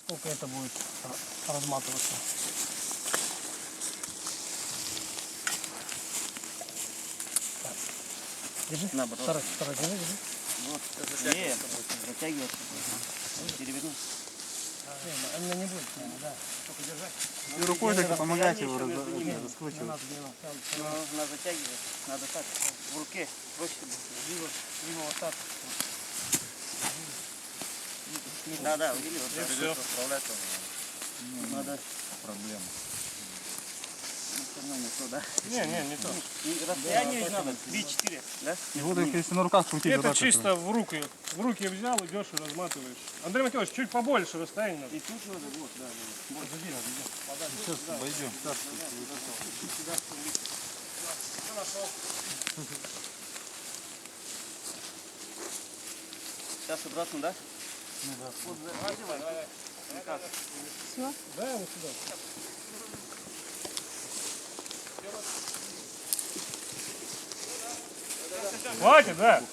Сколько это будет разматываться? Так. Держи. Наоборот. Второй, держи. Вот. Нет, затягиваться. Переверну. Она не будет, да. Только держать. И рукой так помогать его Не раскручивать. надо, не надо. Но надо затягивать. Надо так. В руке. Проще будет. Либо вот так. Да, увидели? Вот так. Все. Надо. Проблема. Ну, не то, да? Не то. И расстояние ведь надо. 3-4. Да? И вот их, если на руках крутить, Это вот так чисто в руки взял, идешь и разматываешь. Андрей Матвеевич, чуть побольше расстояние надо. И тут надо, вот, да. Подожди, надо, идем. сейчас обойдем. Сейчас обратно, да? Ну да. Вот, задевай. Как? Все? Да, вот сюда. Хватит, да?